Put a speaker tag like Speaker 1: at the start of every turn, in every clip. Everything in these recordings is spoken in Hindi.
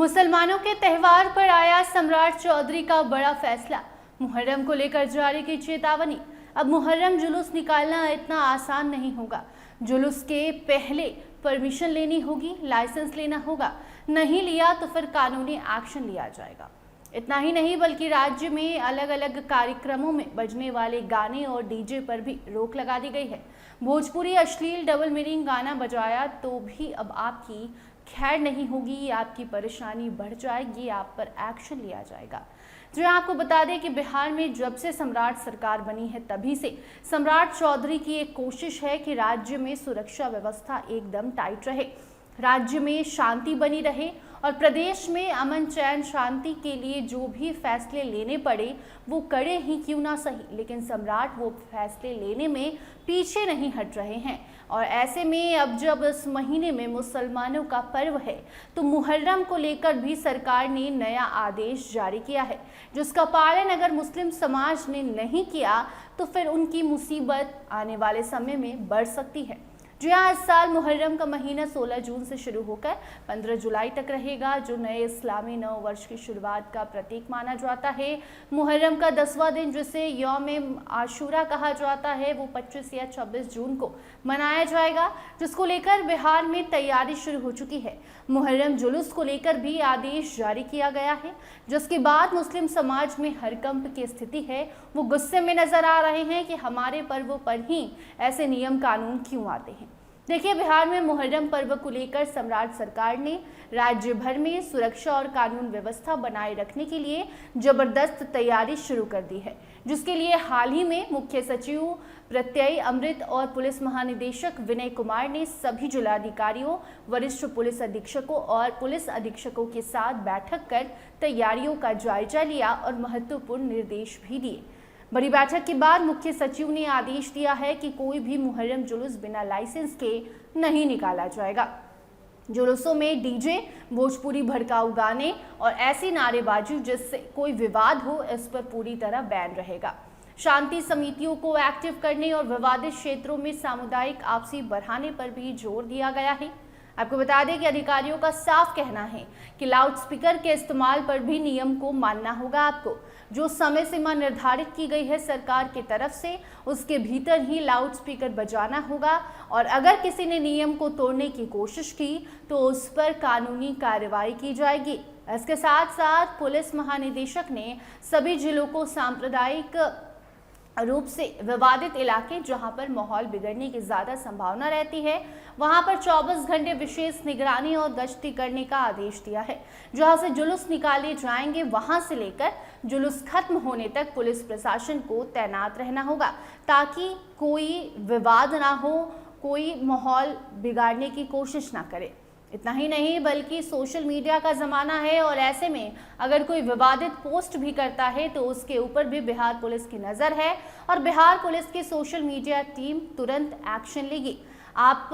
Speaker 1: मुसलमानों के त्योहार पर आया सम्राट चौधरी का बड़ा फैसला। मुहर्रम को लेकर जारी की चेतावनी। अब मुहर्रम जुलूस निकालना इतना आसान नहीं होगा। जुलूस के पहले परमिशन लेनी होगी, लाइसेंस लेना होगा, नहीं लिया तो फिर कानूनी एक्शन लिया जाएगा। इतना ही नहीं बल्कि राज्य में अलग अलग कार्यक्रमों में बजने वाले गाने और डीजे पर भी रोक लगा दी गई है। भोजपुरी अश्लील डबल मीनिंग गाना बजाया तो भी अब आपकी खैर नहीं होगी, आपकी परेशानी बढ़ जाएगी, आप पर एक्शन लिया जाएगा। जो आपको बता दें कि बिहार में जब से सम्राट सरकार बनी है तभी से सम्राट चौधरी की एक कोशिश है कि राज्य में सुरक्षा व्यवस्था एकदम टाइट रहे, राज्य में शांति बनी रहे और प्रदेश में अमन चैन शांति के लिए जो भी फैसले लेने पड़े वो कड़े ही क्यों ना सही, लेकिन सम्राट वो फैसले लेने में पीछे नहीं हट रहे हैं। और ऐसे में अब जब इस महीने में मुसलमानों का पर्व है तो मुहर्रम को लेकर भी सरकार ने नया आदेश जारी किया है, जिसका पालन अगर मुस्लिम समाज ने नहीं किया तो फिर उनकी मुसीबत आने वाले समय में बढ़ सकती है। जी हाँ, इस साल मुहर्रम का महीना 16 जून से शुरू होकर 15 जुलाई तक रहेगा, जो नए इस्लामी नव वर्ष की शुरुआत का प्रतीक माना जाता है। मुहर्रम का 10वां दिन, जिसे यौम आशूरा कहा जाता है, वो 25 या 26 जून को मनाया जाएगा, जिसको लेकर बिहार में तैयारी शुरू हो चुकी है। मुहर्रम जुलूस को लेकर भी आदेश जारी किया गया है, जिसके बाद मुस्लिम समाज में हड़कंप की स्थिति है। वो गुस्से में नजर आ रहे हैं कि हमारे पर्व पर ही ऐसे नियम कानून क्यों आते हैं। देखिए, बिहार में मुहर्रम पर्व को लेकर सम्राट सरकार ने राज्य भर में सुरक्षा और कानून व्यवस्था बनाए रखने के लिए जबरदस्त तैयारी शुरू कर दी है, जिसके लिए हाल ही में मुख्य सचिव प्रत्यय अमृत और पुलिस महानिदेशक विनय कुमार ने सभी जिलाधिकारियों, वरिष्ठ पुलिस अधीक्षकों और पुलिस अधीक्षकों के साथ बैठक कर तैयारियों का जायजा लिया और महत्वपूर्ण निर्देश भी दिए। बड़ी बैठक के बाद मुख्य सचिव ने आदेश दिया है कि कोई भी मुहर्रम जुलूस बिना लाइसेंस के नहीं निकाला जाएगा। जुलूसों में डीजे, भोजपुरी भड़काऊ गाने और ऐसी नारेबाजी जिससे कोई विवाद हो, इस पर पूरी तरह बैन रहेगा। शांति समितियों को एक्टिव करने और विवादित क्षेत्रों में सामुदायिक आपसी बढ़ाने पर भी जोर दिया गया है। आपको बता दें कि अधिकारियों का साफ कहना है कि लाउडस्पीकर के इस्तेमाल पर भी नियम को मानना होगा। आपको जो समय सीमा निर्धारित की गई है सरकार की तरफ से, उसके भीतर ही लाउडस्पीकर बजाना होगा और अगर किसी ने नियम को तोड़ने की कोशिश की तो उस पर कानूनी कार्रवाई की जाएगी। इसके साथ साथ पुलिस महानिदेशक ने सभी जिलों को सांप्रदायिक रूप से विवादित इलाके जहां पर माहौल बिगड़ने की ज्यादा संभावना रहती है, वहां पर 24 घंटे विशेष निगरानी और गश्ती करने का आदेश दिया है। जहां से जुलूस निकाले जाएंगे वहां से लेकर जुलूस खत्म होने तक पुलिस प्रशासन को तैनात रहना होगा, ताकि कोई विवाद ना हो, कोई माहौल बिगाड़ने की कोशिश ना करे। इतना ही नहीं बल्कि सोशल मीडिया का ज़माना है और ऐसे में अगर कोई विवादित पोस्ट भी करता है तो उसके ऊपर भी बिहार पुलिस की नज़र है और बिहार पुलिस की सोशल मीडिया टीम तुरंत एक्शन लेगी। आप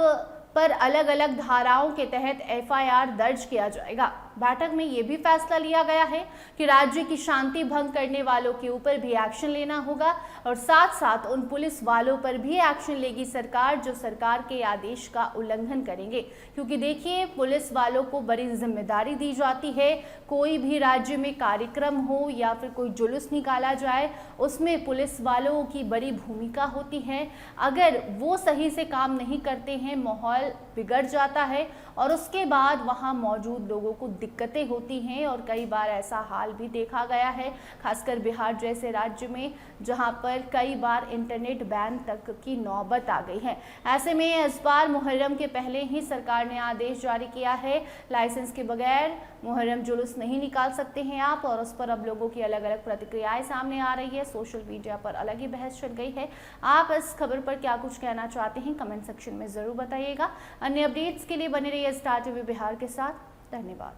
Speaker 1: पर अलग अलग धाराओं के तहत FIR दर्ज किया जाएगा। बैठक में ये भी फैसला लिया गया है कि राज्य की शांति भंग करने वालों के ऊपर भी एक्शन लेना होगा और साथ साथ उन पुलिस वालों पर भी एक्शन लेगी सरकार जो सरकार के आदेश का उल्लंघन करेंगे। क्योंकि देखिए, पुलिस वालों को बड़ी जिम्मेदारी दी जाती है। कोई भी राज्य में कार्यक्रम हो या फिर कोई जुलूस निकाला जाए, उसमें पुलिस वालों की बड़ी भूमिका होती है। अगर वो सही से काम नहीं करते हैं, माहौल बिगड़ जाता है और उसके बाद वहां मौजूद लोगों को दिक्कतें होती हैं और कई बार ऐसा हाल भी देखा गया है, खासकर बिहार जैसे राज्य में जहां पर कई बार इंटरनेट बैन तक की नौबत आ गई है। ऐसे में इस बार मुहर्रम के पहले ही सरकार ने आदेश जारी किया है, लाइसेंस के बगैर मुहर्रम जुलूस नहीं निकाल सकते हैं आप, और उस पर अब लोगों की अलग अलग प्रतिक्रियाएं सामने आ रही है। सोशल मीडिया पर अलग ही बहस चल गई है। आप इस खबर पर क्या कुछ कहना चाहते हैं, कमेंट सेक्शन में जरूर बताइएगा। अन्य अपडेट्स के लिए बने रहिए स्टार टीवी बिहार के साथ। धन्यवाद।